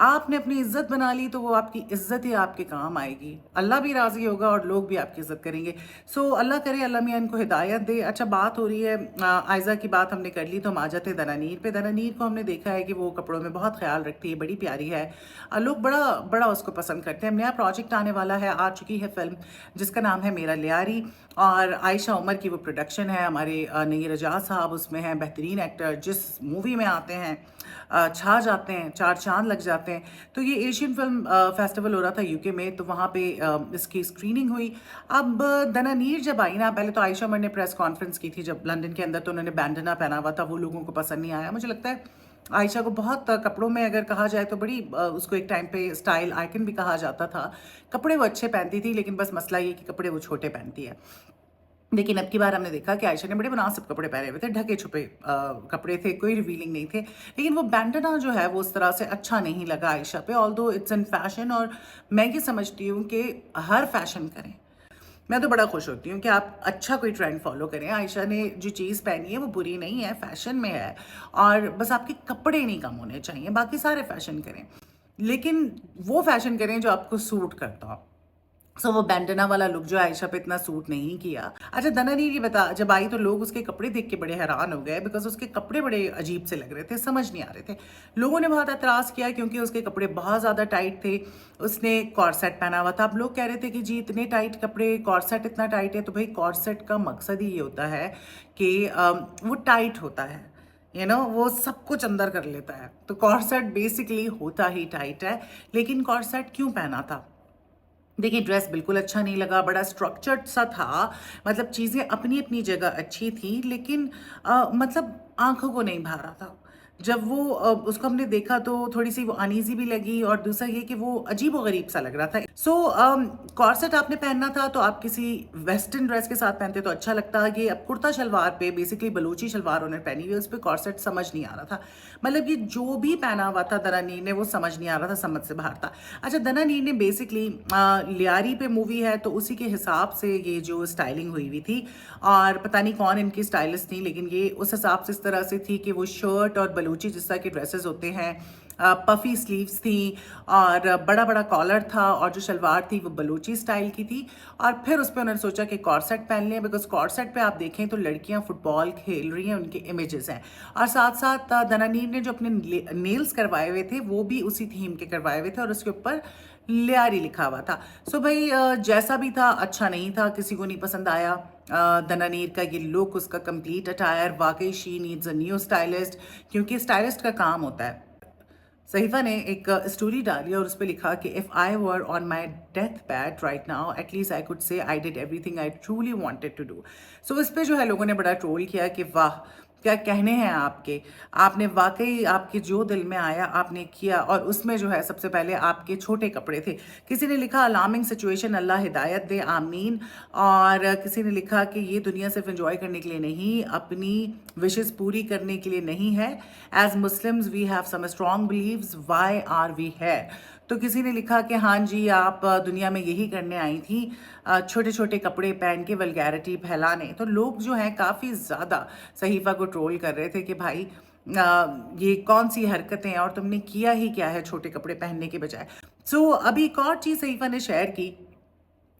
آپ نے اپنی عزت بنا لی تو وہ آپ کی عزت ہی آپ کے کام آئے گی، اللہ بھی راضی ہوگا اور لوگ بھی آپ کی عزت کریں گے. سو اللہ کرے اللہ میاں ان کو ہدایت دے. اچھا بات ہو رہی ہے آئزہ کی بات ہم نے کر لی تو ہم آ جاتے ہیں دنانیر پہ. دنانیر کو ہم نے دیکھا ہے کہ وہ کپڑوں میں بہت خیال رکھتی ہے، بڑی پیاری ہے، لوگ بڑا بڑا اس کو پسند کرتے ہیں. نیا پروجیکٹ آنے والا ہے، آ چکی ہے فلم جس کا نام ہے میرا لیاری، اور عائشہ عمر کی وہ پروڈکشن ہے. ہمارے نیر اجاز صاحب اس میں ہیں، بہترین ایکٹر، جس مووی میں آتے ہیں چھا جاتے ہیں، چار چاند لگ جاتے ہیں. تو یہ ایشین فلم فیسٹیول ہو رہا تھا UK میں، تو وہاں پہ اس کی اسکریننگ ہوئی. اب دنانیر جب آئی نا، پہلے تو عائشہ عمر نے پریس کانفرنس کی تھی جب لندن کے اندر، تو انہوں نے بینڈنا پہنا ہوا تھا، وہ لوگوں کو پسند نہیں آیا. مجھے لگتا ہے عائشہ کو بہت کپڑوں میں اگر کہا جائے تو بڑی اس کو ایک ٹائم پہ اسٹائل آئیکن بھی کہا جاتا تھا. کپڑے وہ اچھے پہنتی تھی، لیکن بس مسئلہ یہ کہ کپڑے وہ چھوٹے پہنتی ہے. لیکن اب کی بار ہم نے دیکھا کہ عائشہ نے بڑے مناسب کپڑے پہنے ہوئے تھے، ڈھکے چھپے کپڑے تھے، کوئی ریویلنگ نہیں تھے. لیکن وہ بینڈنا جو ہے وہ اس طرح سے اچھا نہیں لگا عائشہ پہ، آلدو اٹس ان فیشن. اور میں یہ سمجھتی ہوں کہ ہر فیشن کریں. میں تو بڑا خوش ہوتی ہوں کہ آپ اچھا کوئی ٹرینڈ فالو کریں. عائشہ نے جو چیز پہنی ہے وہ بری نہیں ہے، فیشن میں ہے، اور بس آپ کے کپڑے نہیں کم ہونے چاہیے، باقی سارے فیشن کریں، لیکن وہ فیشن کریں جو آپ کو سوٹ کرتا ہو. سو وہ بینڈنا والا لک جو عائشہ پہ اتنا سوٹ نہیں کیا. اچھا دنانیر یہ بتا، جب آئی تو لوگ اس کے کپڑے دیکھ کے بڑے حیران ہو گئے، بیکاز اس کے کپڑے بڑے عجیب سے لگ رہے تھے، سمجھ نہیں آ رہے تھے. لوگوں نے بہت اعتراض کیا کیونکہ اس کے کپڑے بہت زیادہ ٹائٹ تھے. اس نے کارسیٹ پہنا ہوا تھا. اب لوگ کہہ رہے تھے کہ جی اتنے ٹائٹ کپڑے، کارسیٹ اتنا ٹائٹ ہے. تو بھائی کارسیٹ کا مقصد ہی یہ ہوتا ہے کہ وہ ٹائٹ ہوتا ہے، وہ سب کچھ اندر کر لیتا ہے. تو کارسیٹ بیسکلی ہوتا ہی ٹائٹ ہے. لیکن کارسیٹ کیوں پہنا تھا؟ دیکھیں ڈریس بالکل اچھا نہیں لگا، بڑا اسٹرکچرڈ سا تھا، مطلب چیزیں اپنی اپنی جگہ اچھی تھیں، لیکن مطلب آنکھوں کو نہیں بھا رہا تھا. جب وہ اس کو ہم نے دیکھا تو تھوڑی سی وہ انیزی بھی لگی، اور دوسرا یہ کہ وہ عجیب و غریب سا لگ رہا تھا. سو کارسیٹ آپ نے پہننا تھا تو آپ کسی ویسٹرن ڈریس کے ساتھ پہنتے تو اچھا لگتا. یہ اب کرتا شلوار پہ، بیسکلی بلوچی شلوار انہوں نے پہنی ہوئی، اس پہ کارسیٹ سمجھ نہیں آ رہا تھا. مطلب یہ جو بھی پہنا ہوا تھا دنانیر نے وہ سمجھ نہیں آ رہا تھا، سمجھ سے باہر تھا. اچھا دنانیر نے بیسکلی لیاری پہ مووی ہے تو اسی کے حساب سے یہ جو اسٹائلنگ ہوئی ہوئی تھی، اور پتہ نہیں کون ان کی اسٹائلسٹ تھی، لیکن یہ اس حساب سے اس طرح سے تھی کہ وہ شرٹ اور بلوچی جس طرح کے ڈریسز ہوتے ہیں، پفی سلیوز تھیں، اور بڑا بڑا کالر تھا، اور جو شلوار تھی وہ بلوچی اسٹائل کی تھی. اور پھر اس پہ انہوں نے سوچا کہ کارسیٹ پہن لیں، بیکاز کارسیٹ پہ آپ دیکھیں تو لڑکیاں فٹ بال کھیل رہی ہیں، ان کے امیجز ہیں. اور ساتھ ساتھ دنانیر نے جو اپنے نیلز کروائے ہوئے تھے وہ بھی اسی تھیم کے کروائے ہوئے تھے، اور اس کے اوپر لیاری لکھا ہوا تھا. سو بھائی جیسا بھی تھا اچھا نہیں تھا، کسی کو نہیں پسند آیا. دنانیر کا یہ لک، اس کا کمپلیٹ اٹائر، واقعی شی نیڈز اے نیو اسٹائلسٹ، کیونکہ اسٹائلسٹ کا کام ہوتا ہے. صحیفہ نے ایک اسٹوری ڈالی اور اس پہ لکھا کہ if I were on my deathbed right now, at least I could say I did everything I truly wanted to do. سو اس پہ جو ہے لوگوں نے بڑا ٹرول کیا کہ واہ کیا کہنے ہیں آپ نے واقعی آپ کے جو دل میں آیا آپ نے کیا. اور اس میں جو ہے سب سے پہلے آپ کے چھوٹے کپڑے تھے. کسی نے لکھا الارمنگ سچویشن، اللہ ہدایت دے، آمین. اور کسی نے لکھا کہ یہ دنیا صرف انجوائے کرنے کے لیے نہیں، اپنی وشز پوری کرنے کے لیے نہیں ہے. As Muslims we have some strong beliefs, why are we here. تو کسی نے لکھا کہ ہاں جی آپ دنیا میں یہی کرنے آئی تھیں، چھوٹے چھوٹے کپڑے پہن کے ولگیرٹی پھیلانے. تو لوگ جو ہیں کافی زیادہ صحیفہ کو ٹرول کر رہے تھے کہ بھائی یہ کون سی حرکتیں ہیں اور تم نے کیا ہی کیا ہے چھوٹے کپڑے پہننے کے بجائے. سو ابھی ایک اور چیز صحیفہ نے شیئر کی،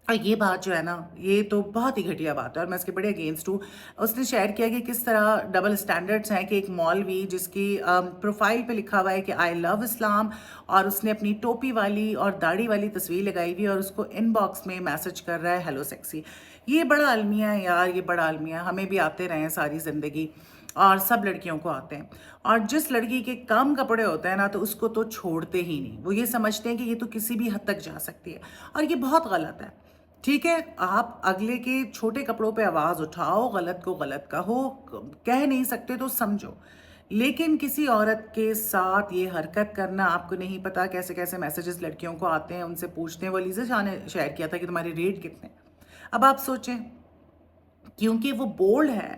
اور یہ بات جو ہے نا یہ تو بہت ہی گھٹیا بات ہے اور میں اس کے بڑے اگینسٹ ہوں. اس نے شیئر کیا کہ کس طرح ڈبل سٹینڈرڈز ہیں کہ ایک مولوی جس کی پروفائل پہ لکھا ہوا ہے کہ آئی لو اسلام، اور اس نے اپنی ٹوپی والی اور داڑھی والی تصویر لگائی ہوئی اور اس کو ان باکس میں میسج کر رہا ہے ہیلو سیکسی. یہ بڑا المیہ ہے یار، یہ بڑا المیہ. ہمیں بھی آتے رہے ہیں ساری زندگی، اور سب لڑکیوں کو آتے ہیں. اور جس لڑکی کے کم کپڑے ہوتے ہیں نا تو اس کو تو چھوڑتے ہی نہیں. وہ یہ سمجھتے ہیں کہ یہ تو کسی بھی حد تک جا سکتی ہے، اور یہ بہت غلط ہے. ٹھیک ہے آپ اگلے کے چھوٹے کپڑوں پہ آواز اٹھاؤ، غلط کو غلط کہو، کہہ نہیں سکتے تو سمجھو، لیکن کسی عورت کے ساتھ یہ حرکت کرنا، آپ کو نہیں پتا کیسے کیسے میسیجز لڑکیوں کو آتے ہیں، ان سے پوچھتے ہیں. وہ لیزا شاہ نے شیئر کیا تھا کہ تمہارے ریٹ کتنے. اب آپ سوچیں کیونکہ وہ بولڈ ہے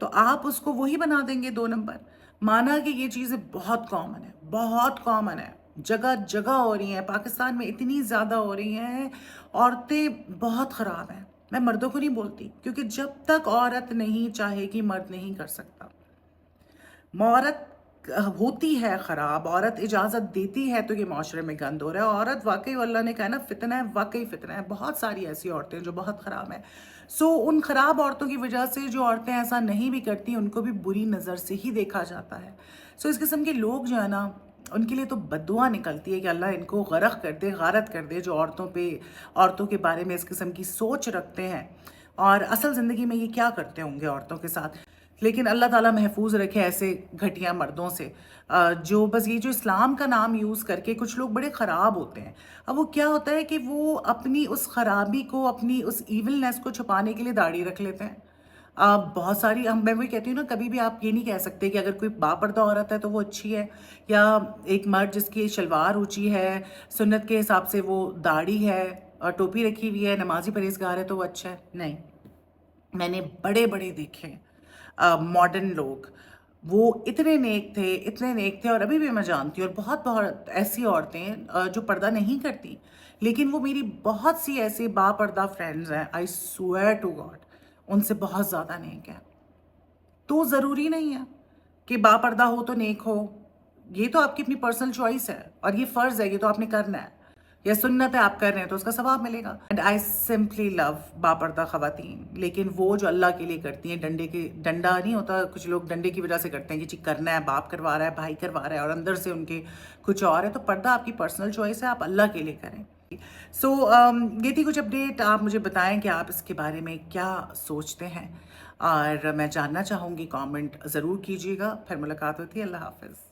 تو آپ اس کو وہی بنا دیں گے 2 نمبر. مانا کہ یہ چیزیں بہت کامن ہے، بہت کامن ہے، جگہ جگہ ہو رہی ہیں، پاکستان میں اتنی زیادہ ہو رہی ہیں. عورتیں بہت خراب ہیں. میں مردوں کو نہیں بولتی، کیونکہ جب تک عورت نہیں چاہے گی مرد نہیں کر سکتا. عورت ہوتی ہے خراب، عورت اجازت دیتی ہے تو یہ معاشرے میں گند ہو رہا ہے. عورت واقعی اللہ نے کہا نا فتنہ ہے، واقعی فتنہ ہے. بہت ساری ایسی عورتیں جو بہت خراب ہیں. ان خراب عورتوں کی وجہ سے جو عورتیں ایسا نہیں بھی کرتی ان کو بھی بری نظر سے ہی دیکھا جاتا ہے. اس قسم کے لوگ جو ہے نا ان کے لیے تو بد دعا نکلتی ہے کہ اللہ ان کو غرق کر دے، غارت کر دے، جو عورتوں کے بارے میں اس قسم کی سوچ رکھتے ہیں اور اصل زندگی میں یہ کیا کرتے ہوں گے عورتوں کے ساتھ. لیکن اللہ تعالیٰ محفوظ رکھے ایسے گھٹیا مردوں سے جو بس یہ جو اسلام کا نام یوز کر کے کچھ لوگ بڑے خراب ہوتے ہیں. اب وہ کیا ہوتا ہے کہ وہ اپنی اس خرابی کو، اپنی اس ایولنس کو چھپانے کے لیے داڑھی رکھ لیتے ہیں. بہت ساری میں وہی کہتی ہوں نا، کبھی بھی آپ یہ نہیں کہہ سکتے کہ اگر کوئی باپردہ عورت ہے تو وہ اچھی ہے، یا ایک مرد جس کی شلوار اونچی ہے، سنت کے حساب سے وہ داڑھی ہے اور ٹوپی رکھی ہوئی ہے، نمازی پرہیزگار ہے تو وہ اچھا ہے. نہیں، میں نے بڑے بڑے دیکھے ماڈرن لوگ، وہ اتنے نیک تھے اور ابھی بھی میں جانتی ہوں. اور بہت بہت ایسی عورتیں جو پردہ نہیں کرتی، لیکن وہ میری بہت سی ایسی باپردہ فرینڈز ہیں، آئی سویئر ٹو گاڈ ان سے بہت زیادہ نیک ہے. تو ضروری نہیں ہے کہ باپردہ ہو تو نیک ہو. یہ تو آپ کی اپنی پرسنل چوائس ہے اور یہ فرض ہے، یہ تو آپ نے کرنا ہے، یا سنت ہے آپ کر رہے ہیں تو اس کا ثواب ملے گا. اینڈ آئی سمپلی لو باپردہ خواتین. لیکن وہ جو اللہ کے لیے کرتی ہیں، ڈنڈا نہیں ہوتا، کچھ لوگ ڈنڈے کی وجہ سے کرتے ہیں کہ جی کرنا ہے، باپ کروا رہا ہے، بھائی کروا رہا ہے، اور اندر سے ان کے کچھ اور ہے. تو پردہ آپ کی پرسنل چوائس ہے، آپ اللہ کے لیے کریں. یہ تھی کچھ اپڈیٹ. آپ مجھے بتائیں کہ آپ اس کے بارے میں کیا سوچتے ہیں، اور میں جاننا چاہوں گی. کامنٹ ضرور کیجیے گا. پھر ملاقات ہوتی ہے. اللہ حافظ.